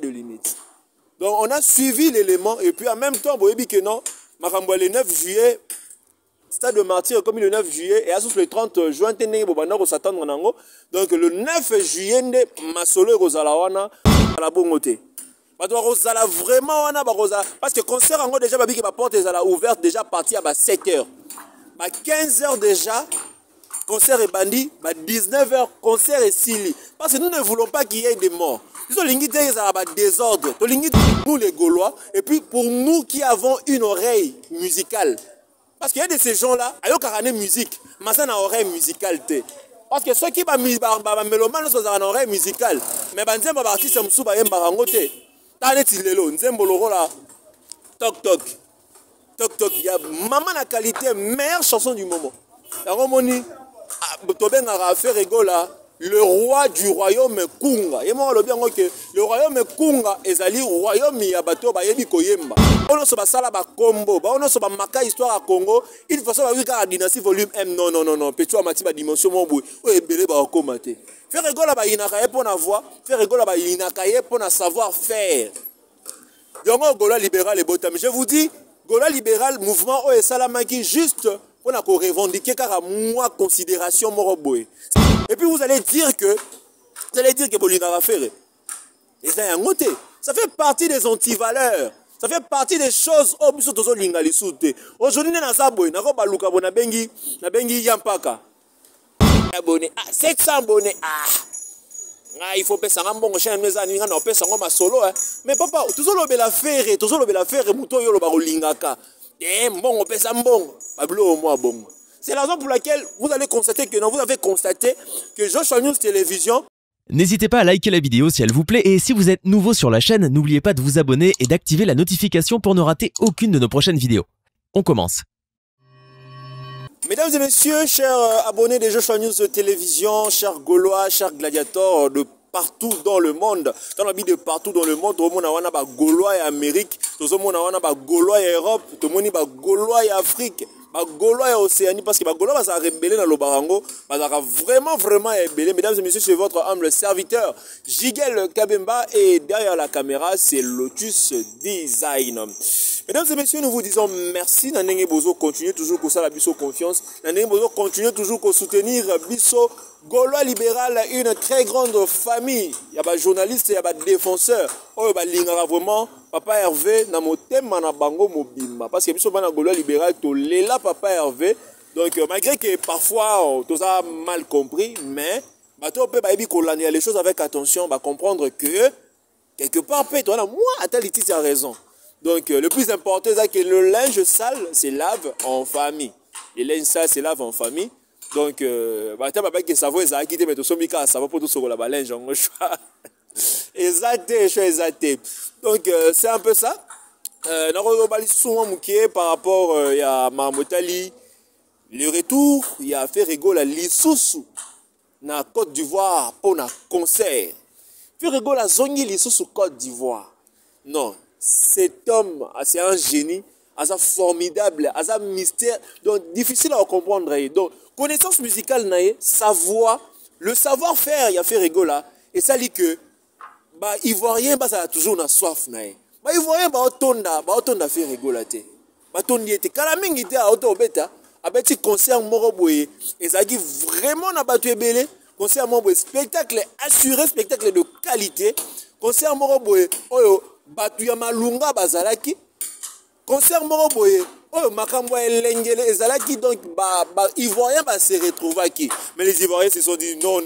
de limite. Donc on a suivi l'élément et puis en même temps, vous voyez que non, le 9 juillet, stade de martyr comme le 9 juillet et à le 30 juin, donc le 9 juillet, Masolo et Rosalawana à la bongoté. Rosala vraiment, parce que le concert en déjà, la porte est ouverte déjà parti à 7 h. À 15 h déjà, concert est bandit, à 19 h, concert est sili. Parce que nous ne voulons pas qu'il y ait des morts. Nous avons des désordre. Nous les Gaulois, et puis pour nous qui avons une oreille musicale. Parce qu'il y a de ces gens-là, ils ont une musique, mais ça n'a une oreille musicale. Parce que ceux qui ont une mélomane, ils ont une oreille musicale. Mais ils ont des artistes qui ont une oreille musicale. Toc toc. Toc toc. Il y a maman la qualité, meilleure chanson du moment. Le roi du royaume Kunga. Et moi, le royaume Kunga est le royaume Yabato Bayebi Koyemba. On a soba sala ba combo, on a soba maka histoire à Congo. Il faut savoir que la dynastie volume M. Non. Petit à maxima dimension mon bout. Oh, belé ba komate. Faire rigoler ba inakaye pour na voix, faire rigoler ba inakaye pour na savoir faire. Yongo Gola libéral et botam. Je vous dis, Gola libéral mouvement o salamaki juste on a revendiqué car à moi considération moroboé. Et puis vous allez dire que Bolina va faire. Et ça y a un côté. Ça fait partie des antivaleurs. Ça fait partie des choses aujourd'hui na zaboy na ko baluka bona bengi yampaka. Abonné 700 abonnés. Il faut payer un bon chien mais ani ngana opesa ngoma solo mais papa toujours lobela faire muto yo loba lingaka. Bon, on pèse un bon. C'est la raison pour laquelle vous allez constater que non, vous avez constaté que Joshua News Télévision. N'hésitez pas à liker la vidéo si elle vous plaît et si vous êtes nouveau sur la chaîne, n'oubliez pas de vous abonner et d'activer la notification pour ne rater aucune de nos prochaines vidéos. On commence. Mesdames et messieurs, chers abonnés de Joshua News Télévision, chers Gaulois, chers gladiateurs de partout dans le monde, dans la vie de partout dans le monde, tout le monde a ba Gaulois et Amérique, tout le monde a ba Gaulois et Europe, tout le monde a ba Gaulois et Afrique, ba Gaulois et Océanie, parce que ba Gaulois va rebeller dans le barango, va vraiment rebeller. Mesdames et messieurs, c'est votre humble serviteur, Jigel Kabemba, et derrière la caméra, c'est Lotus Design. Mesdames et messieurs, nous vous disons merci. Nanenge Bozo, continuez toujours pour ça la biso confiance. Nanenge Bozo, continuez toujours pour soutenir biso Gaulois libéral, une très grande famille. Il y a des journalistes, il y a des défenseurs. Oh, il y a vraiment Papa Hervé, na motema na bango mobimba. Parce que biso bana Gaulois libéral, to lela Papa Hervé. Donc malgré que parfois tout ça mal compris, mais bato peut ba ebi kolania les choses avec attention, ba comprendre que quelque part peut toi là moi à tel titre tu as raison. Donc le plus important c'est que le linge sale se lave en famille. Le linge sale se lave en famille. Donc bata papa que savo ezaki quitté mais to somika savo pour tout ce la linge en choix. Exacté. Donc c'est un peu ça. Nako bali souvent muké par rapport à Mamotali. Le retour, il a fait rigoler Lisusu na Côte d'Ivoire pour un concert. Fait rigoler Zongi Lisusu Côte d'Ivoire. Non, cet homme, c'est un génie, c'est formidable, c'est un mystère, donc difficile à comprendre. Donc, connaissance musicale, sa voix, le savoir-faire, il a fait rigoler. Et ça dit que, bah, Ivoirien, bah, ça a toujours une soif. Bah, Ivoirien, bah, autonda fait rigoler. Bah, ton diété, Kalamingi était à Auto-Beta. Avec concert Moroboye, et ça dit vraiment n'a pas tué belé. Concert Moroboye, spectacle assuré, spectacle de qualité. Concert Moroboye, oyo batu ya malunga bazalaki. Concert Moroboye, oyo makambo elengele ezalaki donc Ivoiriens se retrouver qui. Mais les Ivoiriens se sont dit non,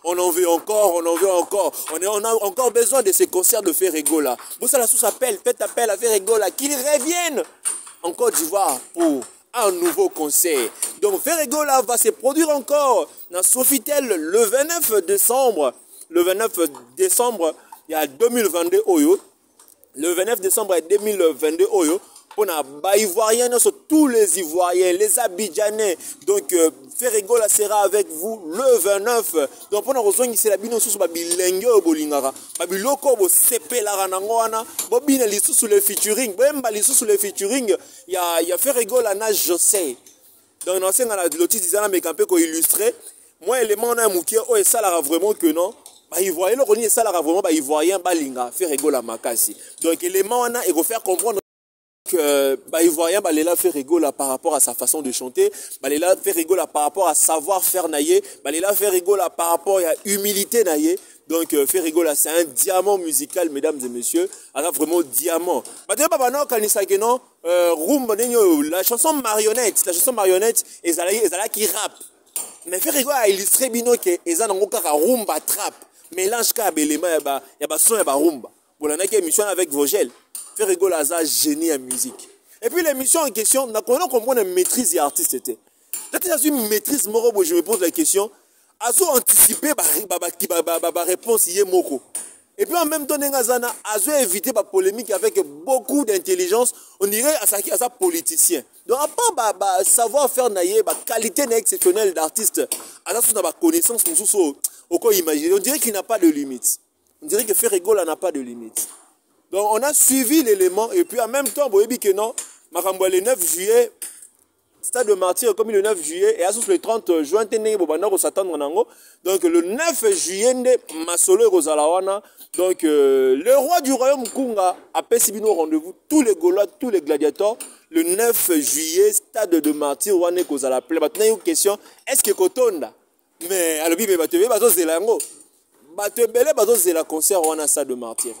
on en veut encore, on a encore besoin de ces concerts de Ferregola. Bon ça la sous appel, faites appel à Ferregola qu'ils reviennent en Côte d'Ivoire pour un nouveau concert. Donc Ferregola va se produire encore dans Sofitel le 29 décembre. Le 29 décembre, il y a 2022 Oyo. Le 29 décembre 2022 Oyo. On a Ivoiriens, tous les Ivoiriens, les Abidjanais. Donc Ferregola sera avec vous le 29. Donc on a rejoint ici la bino sous bilingue au bolingara. Babiloko bo sepelara nangoana. Bobine li sous le featuring. Bemba li sous le featuring. Il y a Ferregola na José. Donc on a la Lotus Design mais un peu ko illustré. Moi élément na mouké o et ça la vraiment que non. Ivoirien le connaît ça là vraiment Ivoirien balinga faire rigoler makasi. Donc élément on a il faut faire comprendre que Ivoirien balela fait rigoler par rapport à sa façon de chanter, balela fait rigoler par rapport à savoir faire naïe, balela fait rigoler par rapport à humilité naïe. Donc fait rigoler c'est un diamant musical mesdames et messieurs, alors vraiment diamant. La chanson marionnette ezala qui rappe. Mais fait rigoler a illustré bino que ezana ngokaka rumba trap. Mélange ka belema ya ba son ya ba rumba. Bolana ki émission avec Vogel. Fait rigoler à génie en musique. Et puis l'émission en question, on a compris une maîtrise des artistes. Quand tu as une maîtrise, je me pose la question, azo anticiper la réponse yé moko. Et puis en même temps, azo éviter la polémique avec beaucoup d'intelligence, on dirait à sa politicien. Donc à part savoir faire naïe, la qualité exceptionnelle d'artiste, à la connaissance, on dirait qu'il n'a pas de limite. On dirait que faire rigoler n'a pas de limite. Donc on a suivi l'élément et puis en même temps, vous voyez que non, le 9 juillet, Stade de Martyr comme le 9 juillet et le 30 juin, donc le 9 juillet, Masolo et Rosalawana, donc le roi du royaume Kunga a percibé au rendez-vous tous les Gaulois, tous les gladiateurs, le 9 juillet, Stade de Martyr, Wane Kozala Play. Maintenant, il y a une question, est-ce que Kotonda? Mais à l'objet, la concert Wana Stade de Martyr.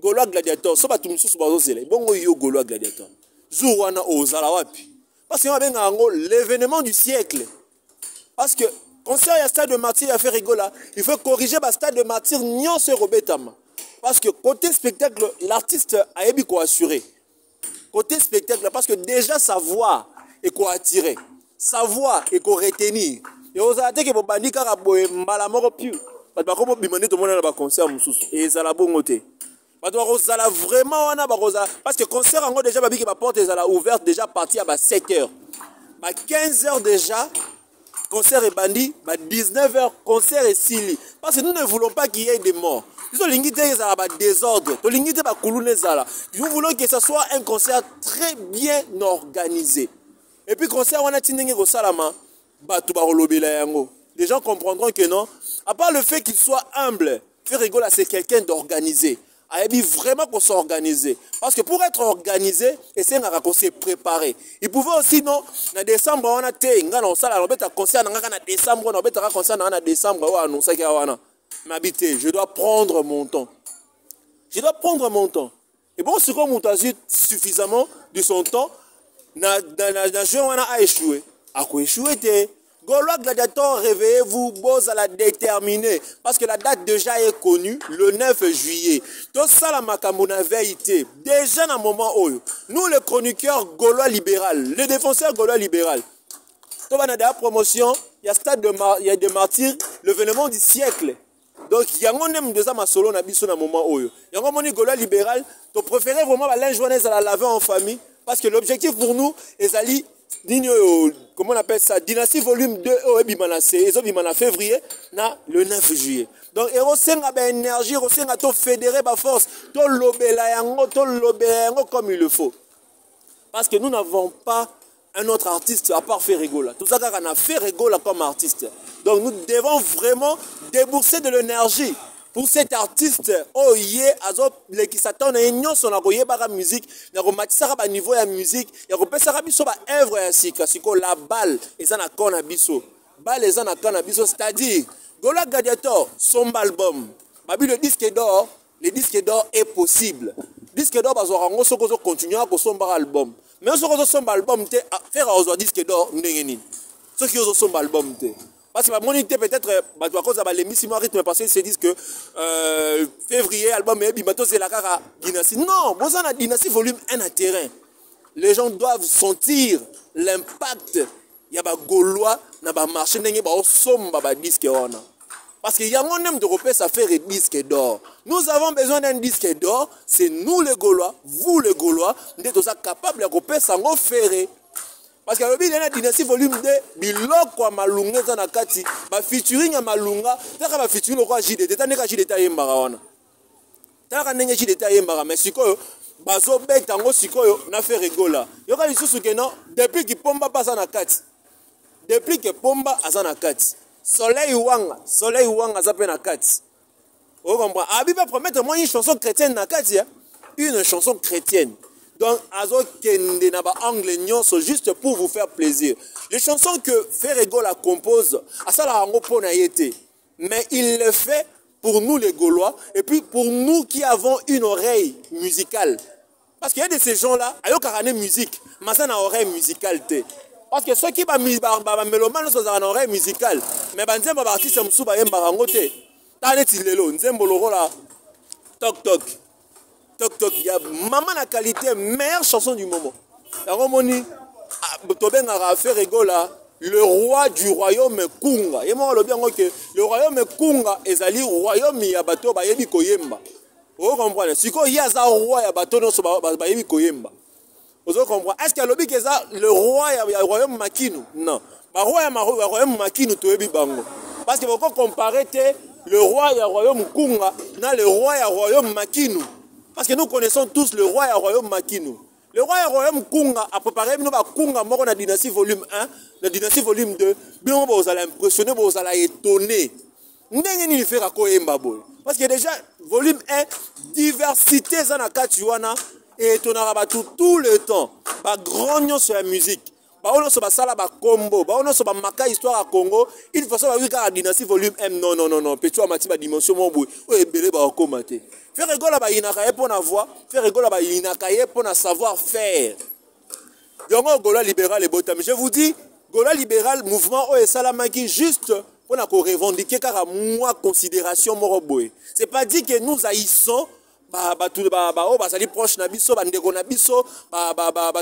Gaulois gladiateur, so batu misusu bazozela bongo yo Gaulois gladiateur jour wana ozala wapi parce que on benga ngo l'événement du siècle parce que concert ya Stade de Martyr a fait rigoler il faut corriger ba Stade de Martyr nyonso robetama parce que côté spectacle l'artiste a yebi ko assurer côté spectacle parce que déjà sa voix est ko attirer sa voix est ko retenir et ozala te ke bobandi kaka boye mbala moko piu ba ko bimane to mona na ba concert mususu et ezala bongo te. Vraiment parce que concert en déjà babi ma porte est ouverte déjà parti à 7h. 15h déjà concert est bandi, 19h concert est sili parce que nous ne voulons pas qu'il y ait des morts. Nous voulons désordre, nous voulons que ce soit un concert très bien organisé. Et puis concert on a tindenge ko salama batu ba lobela yango. Les gens comprendront que non, à part le fait qu'il soit humble, faire rigoler c'est quelqu'un d'organisé. Il vraiment qu'on s'organiser. Parce que pour être organisé, et c'est qu'on s'est préparé. Il pouvait aussi, non, en décembre, on a été, on a concert en décembre, on a concert en décembre, on a mais je dois prendre mon temps. Je dois prendre mon temps. Et bon, ce qu'on m'a suffisamment de son temps, dans jeu, on a échoué. À quoi échoué? Gaulois gladiateur, réveillez-vous, Boz à la déterminer. Parce que la date déjà est connue, le 9 juillet. Tout ça, la Makamuna veillité. Déjà, dans un moment où nous, les chroniqueurs Gaulois libéral, les défenseurs Gaulois libéral, tout va dans la promotion, il y a Stade de Martyr, l'événement du siècle. Donc, il y a un homme de ça, ma solo, dans un moment où il y a un moment Gaulois libéral, tu préfères vraiment la linge à la laver en famille. Parce que l'objectif pour nous est d'aller. Comment on appelle ça? Dynastie volume 2 en février, le 9 juillet. Donc, il y a une énergie, il y a une fédéré ma force, comme il le faut. Parce que nous n'avons pas un autre artiste à part Ferregola. Tout ça, on a Ferregola comme artiste. Donc, nous devons vraiment débourser de l'énergie. Pour cet artiste, oh yeah, les qui s'attendent à une son la musique, il y a un niveau de musique, il y a un œuvre la balle, et ça n'a qu'un abisso. Balle, et ça n'a qu'un abisso, c'est-à-dire, Gaulois Gladiator, son album, le disque d'or est possible. Le disque d'or, on va continuer à son album. Mais on va son album, faire un disque d'or, ce qui est son album. Parce que la monité peut-être, à cause de l'émission rythme, parce qu'ils se disent que février, album, c'est la cara dynastie. Non, bon, ça, la dynastie volume 1 à terrain. Les gens doivent sentir l'impact. Il y a des Gaulois, il y a des marchés, il y a des disques. Parce qu'il y a un homme d'Européens, ça fait un disque d'or. Nous avons besoin d'un disque d'or. C'est nous les Gaulois, vous les Gaulois, nous sommes capables de faire ça. Parce que la dynastie volume 2, biloko malunga za nakati, ba featuring ya malunga, taka ba featuring lokwa JDT, taneka JDT yembara wana. Taka ndenge JDT yembara, mais sikoyo bazo beta ngo sikoyo na fait rigola. Yoka lisusu keno depuis ki pomba pasa nakati. Depuis que pomba aza nakati. Soleil Wanga zappe na kati. Vous comprenez? Abi va promettre moi une chanson chrétienne na kati, une chanson chrétienne. Donc azo kende na ba angle nyonso juste pour vous faire plaisir. Les chansons que Ferrego la compose, asala rango pona yete. Mais il le fait pour nous les Gaulois et puis pour nous qui avons une oreille musicale. Parce qu'il y a de ces gens-là, ayo karane musique, mais ça na oreille musicale te. Parce que ceux qui ba mélomane sont en oreille musicale, mais ba nzembo ba artiste musu ba yemba rango te. Tane tilelo nzembo loro la toc toc. Toc toc, il y a maman la qualité, meilleure chanson du moment. Yango moni tobenga Ferrego là, le roi du royaume Kunga. Et moi, le royaume Kunga ezali royaume ya bato ba yebi koyemba. Vous comprenez? Si il y a un roi ya bato no so ba yebi koyemba. Vous comprenez? Est-ce que lobi keza le roi ya royaume Makinu? Non. Ba roi ya royaume Makinu to yebi bango. Parce que vous comparer le roi ya royaume Kunga na le roi ya royaume Makinu. Parce que nous connaissons tous le roi et le royaume Makinu. Le roi et le royaume Kunga a préparé nous Kunga mort dans la dynastie volume 1, la dynastie volume 2. Bien vous allez impressionner, vous allez étonner. N'engeni faire koyemba boy. Parce que déjà volume 1 diversité za na katuana et étonnera tout le temps. Ba grognon sur la musique. Ba ono so ba sala ba combo, ba ono so ba maka histoire à Congo. Une fois ça va la dynastie volume M non. Petit à mati ba dimension mon boy. O ebele ba komate. Ferrego la ba inakaye pour na voix, Ferrego la ba inakaye pour na savoir faire. Yongo Gola libéral et botam. Je vous dis, Gola libéral mouvement o esalamaki juste pour na ko revendiquer car moi considération moroboy. C'est pas dit que nous haïssons sali proche na biso bandeko na biso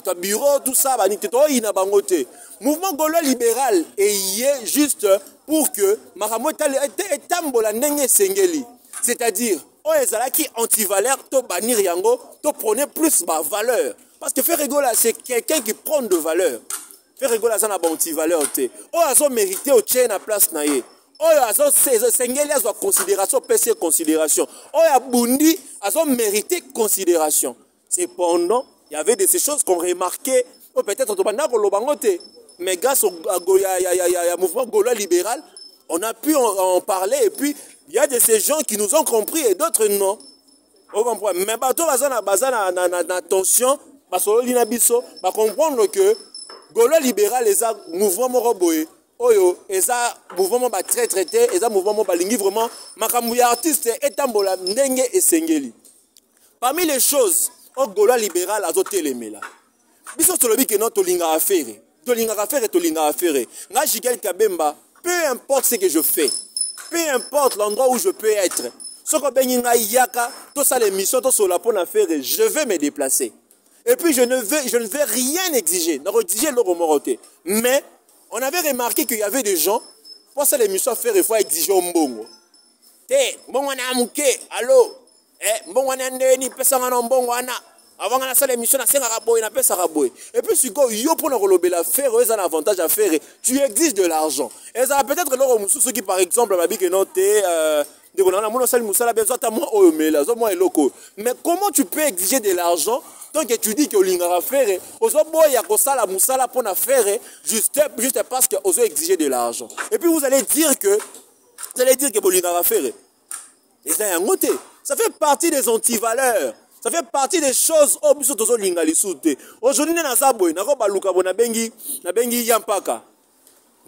to bureau tout ça ba niteto ina bangote mouvement gaulois libéral et yé juste pour que makamota etambola ndenge sengeli, c'est-à-dire o ezalaki anti-valeur to banir yango to prôner plus ba valeur parce que Ferrego là c'est quelqu'un qui prend de valeur. Ferrego là ça na ba anti-valeur te o azo mériter au tien na place na ye. Oyo azo sengeli azo considération PC considération. Oyo abundi azo mérité considération. Cependant, il y avait de ces choses qu'on remarquait, ou peut-être au banda kolobangote, mais grâce au mouvement gaulois libéral, on a pu en parler et puis il y a de ces gens qui nous ont compris et d'autres non. Vous comprenez? Mais bato bazana na attention, basolo lina biso, ba comprendre que gaulois libéral les a mouvement moroboé. Oyo eza mouvement ba très traité, eza mouvement ba lingi vraiment makambu ya artiste etambola ndenge esengeli. Parmi les choses au gaulois libéral azotelemela. Biso tolobi que non tolinga affaire. Tolinga affaire. Nga Jigel Kabemba, peu importe ce que je fais, peu importe l'endroit où je peux être. Soko bengi nga yaka, to sa l'émission to sola pour affaire, je vais me déplacer. Et puis je ne vais rien exiger, na exiger le romoroté. Mais on avait remarqué qu'il y avait des gens, pour ça l'émission faire il faut exiger un bongo. Bon on a mouké, allô, bon on a ndeni pesa ngana mbongo ana. Avant la salle émission na senga raboy na pesa raboy. Et puis si go yo pour na la faire, ils ont un avantage à faire, tu exiges de l'argent. Et ça peut-être leur mususu qui par exemple m'a dit que non t'es de on a mon salle musala besoin ta moi o mela, zo moi eloko. Mais comment tu peux exiger de l'argent? Donc tu dis que l'ingara faire, ozo boya ko sala musala pour na faire juste parce que ozo exiger de l'argent. Et puis vous allez dire que l'ingara faire. Et ça y a ngote. Ça fait partie des antivaleurs. Ça fait partie des choses au biso tozo linga lisute. Aujourd'hui na saboy na ko baluka bona bengi yampaka.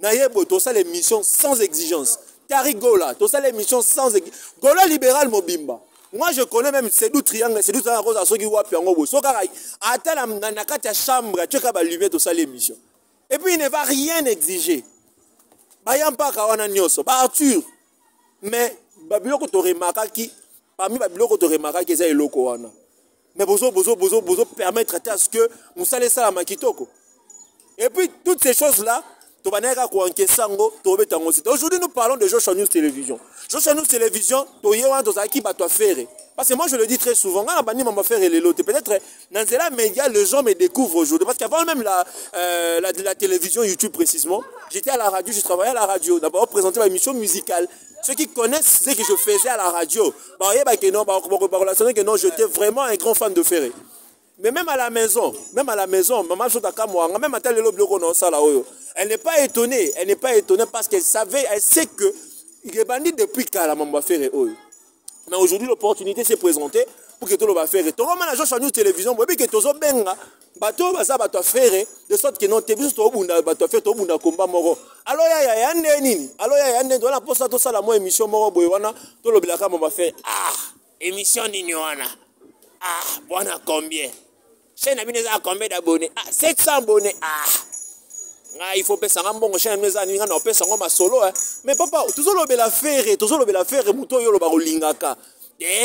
Na yebo to ça les missions sans exigence. Tarigola, to ça les missions sans exigence. Gola libéral mobimba. Moi, je connais même ces deux triangles, ces deux triangles à ceux qui voient Piango. So, car à tel la chambre, tu as lumière de sa l'émission. Et puis, il ne va rien exiger. Bayampa kawana nyoso, Arthur. Mais, Babiloko to remarque qui, parmi Babiloko to remarque qui est eloko wana. Mais bozo permettre à ce que nous salons ça à Makitoko. Et puis, toutes ces choses-là, aujourd'hui, nous parlons de Joshua News Télévision. Joshua News Télévision, parce que moi, je le dis très souvent, peut-être dans ces médias, les gens me découvrent aujourd'hui. Parce qu'avant même la télévision YouTube précisément, j'étais à la radio, je travaillais à la radio. D'abord, présenter ma émission musicale. Ceux qui connaissent ce que je faisais à la radio, j'étais vraiment un grand fan de Ferré. Mais même à la maison, maman chota kamwa, même à tel le bloc on ça là Elle n'est pas étonnée. Elle n'est pas étonnée parce qu'elle savait, elle sait que il est bandit depuis qu'elle a fait. Mais aujourd'hui, l'opportunité s'est présentée pour que tout le monde fasse. Tout le monde a joué télévision, mais que tout le monde bateau baza bato faire de sorte que non te biso to bunda bato faire to bunda komba moko alors ya nini alors ya nini wana posa to sala mo émission moko boy wana to lobelaka mo ba faire émission nini wana bwana combien chaîne na bineza combien d'abonnés 700 abonnés il faut pesa ngambongo chaîne meza ninga na pesa ngoma solo mais papa tozolobela faire muto yo lo ba kolingaka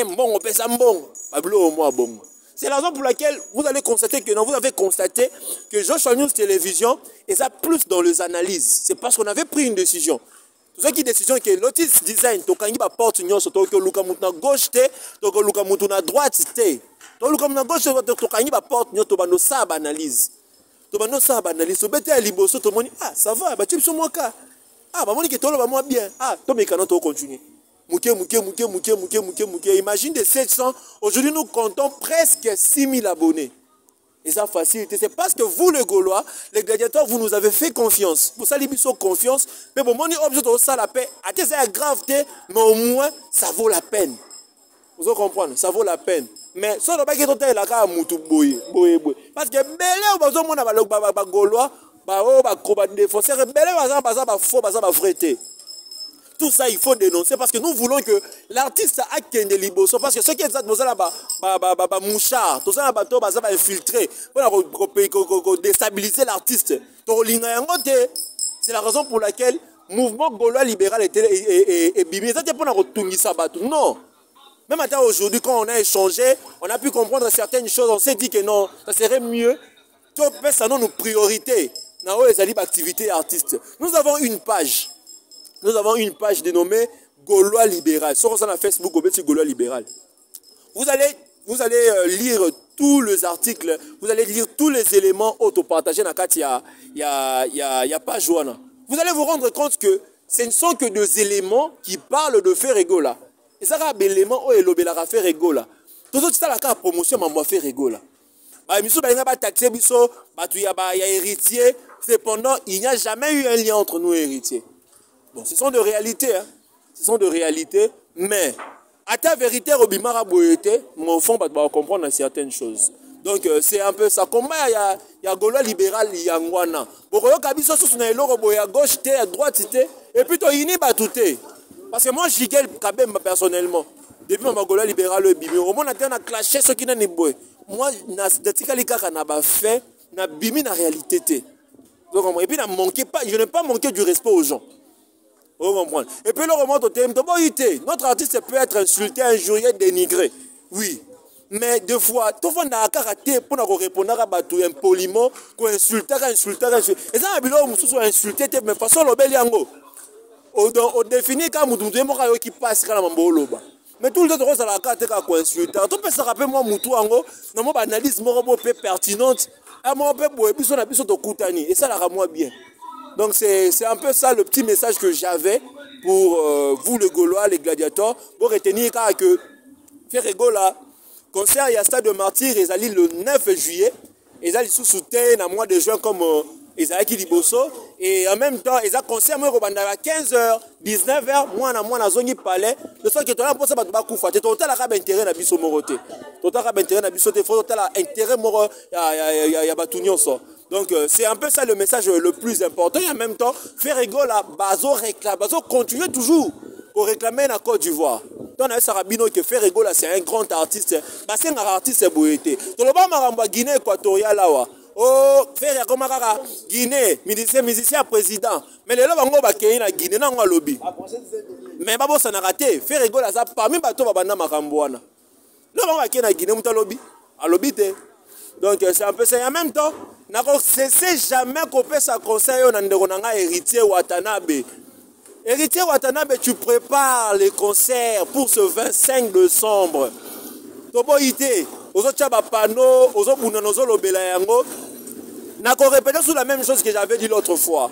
mbongo pesa mbongo bablo mo bongo. C'est la raison pour laquelle vous allez constater que non, vous avez constaté que Joshua News Télévision est plus dans les analyses. C'est parce qu'on avait pris une décision. Tout ça qui est décision que l'autis design, to kangi ba porte nyon so to que luka mutuna gauche te, to que luka mutuna droite te. To luka mutuna gauche to kangi ba porte nyon to bano sa ba analyse. To bano sa ba analyse. So bete liboso to moni ça va, ba tu so moka. Ba moni que to lo ba moi bien. To me kana to continuer. Mouké. Imagine des 700. Aujourd'hui, nous comptons presque 6000 abonnés. Et ça facilite. C'est parce que vous, les Gaulois, les gladiateurs, vous nous avez fait confiance. Pour ça, les bisous confiance. Mais bon, mon objet de ça, la paix. C'est grave, mais au moins, ça vaut la peine. Vous comprenez? Ça vaut la peine. Mais ça, on ne peut pas dire que moutou boye. Parce que belé, on va dire que les Gaulois, les défenseurs, belé, faux, frété. Tout ça, il faut dénoncer parce que nous voulons que l'artiste a qu'un liboso. Parce que ce qui est ça, c'est mouchard. Tout ça, c'est infiltré. Pour déstabiliser l'artiste. C'est la raison pour laquelle le mouvement gaulois libéral est bimé. Ça, c'est pour retourner ça. Non. Même aujourd'hui, quand on a échangé, on a pu comprendre certaines choses. On s'est dit que non, ça serait mieux. Ça nos priorités. Dans les activités artistes. Nous avons une page. Nous avons une page dénommée Gaulois Libéral. Sur Facebook, Gaulois Libéral. Vous allez lire tous les articles, vous allez lire tous les éléments auto-partagés dans il y a pas Joana. Vous allez vous rendre compte que ce ne sont que des éléments qui parlent de Ferregola. Et ça va élément où est l'obéla Ferregola. Tout ça, c'est la promotion de Ferregola. Il y a héritier. Cependant, il n'y a jamais eu un lien entre nous et héritiers. Bon, ce sont de réalités, hein. Ce sont de réalités, mais à ta vérité, Robimara Boyete, mon fond va comprendre certaines choses. Donc, c'est un peu ça. Comment il y a Gaulois libéral, il y a Ngwana. Pourquoi il y a à gauche, à droite, et puis il y a tout. Parce que moi, je suis Kabem personnellement. Depuis mon Gaulois libéral, au moins, on a clashé ce qui n'a pas boy. Moi, je fait, na bimi na réalité. Et puis, je n'ai pas manqué du respect aux gens. Vous comprenez? Et puis, le remonte au thème. Notre artiste peut être insulté, injurié, dénigré. Oui. Mais deux fois, tout le monde a karaté pour répondre à Batou impoliment, qu'on insulte. Et ça, on a insulté, mais façon, le bel yango. On définit quand on qui passe quand on mais tout le temps, on a karaté qu'on insulte. Tout peut se rappeler, moi, Moutou Ango, dans mon analyse, mon peu pertinente, à mon peu, et ça, la moi bien. Donc c'est un peu ça le petit message que j'avais pour vous les Gaulois, les gladiateurs, pour retenir que Ferregola, concert il y a Stade de Martyr, ils allaient le 9 juillet, ils allaient sous-souter dans le mois de juin comme Isaaki Liboso, et en même temps, ils ont concert à 15h, 19h, moi na zone palais, de sorte que tu as pour ça tu as total intérêt na biso moroté. Total intérêt na biso te faut total intérêt moro ya batunyo so. Donc c'est un peu ça le message le plus important et en même temps Ferregola bazo réclame, bazo continue toujours pour réclamer la Côte d'Ivoire. Donc on Sarabino que Ferregola c'est un grand artiste, c'est un artiste boyété. Tout le monde maramba Guinée équatoriale là. Oh, Ferre Komara, Guinée, musicien président. Mais les gens vont baquer na Guinée na lobby. Mais babo ça n'a raté. Ferregola ça parmi bato babana makamboana. Les gens vont baquer na Guinée muta lobby. À lobby te. Donc c'est un peu ça. En même temps, n'a pas cessé jamais qu'on fait sa conseil on a héritier Watanabe. Héritier Watanabe, tu prépares les concerts pour ce 25 décembre. Toboïté, aux autres panneaux, aux autres bounonos lobela yango. N'a pas répété sur la même chose que j'avais dit l'autre fois.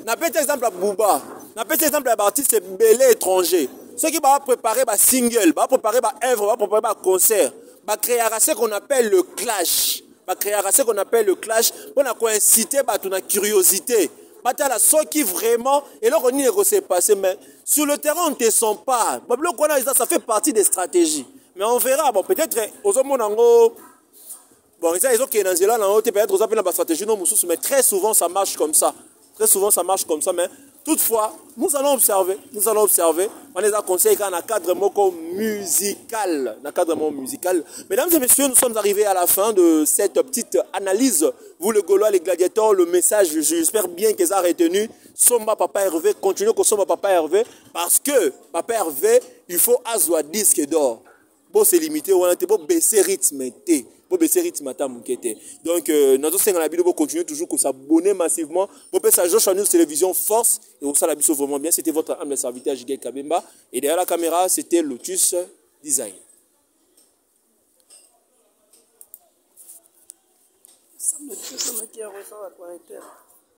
N'a pas exemple à Bouba. N'a pas exemple à artiste belé étranger. Ceux qui vont préparer un single, vont préparer un œuvre, vont préparer un concert, vont créer ce qu'on appelle le clash. Va créer ce qu'on appelle le clash pour inciter la curiosité, Batala qui vraiment, et là on y est passé, mais sur le terrain on ne te sent pas. Ça fait partie des stratégies. Mais on verra, bon, peut-être, aux hommes, bon, ça, ils ont peut-être aux appels à la stratégie, mais très souvent ça marche comme ça. Très souvent ça marche comme ça, mais toutefois, nous allons observer. On les a conseillé qu'un cadre musical. Mesdames et messieurs, nous sommes arrivés à la fin de cette petite analyse. Vous, le Gaulois, les gladiateurs, le message, j'espère bien qu'ils ont retenu. Somba Papa Hervé, continuez que Somba Papa Hervé, parce que Papa Hervé, il faut azwa disque d'or. Bon, c'est limité, on a beau baisser rythme. Donc, notre Seigneur la Bible continue toujours à s'abonner massivement. Pour ça, Josh News Télévision Force. Et pour ça, la Bible vraiment bien. C'était votre âme serviteur Jigel Kabemba. Et derrière la caméra, c'était Lotus Design. Ça me tue, ça me tient à la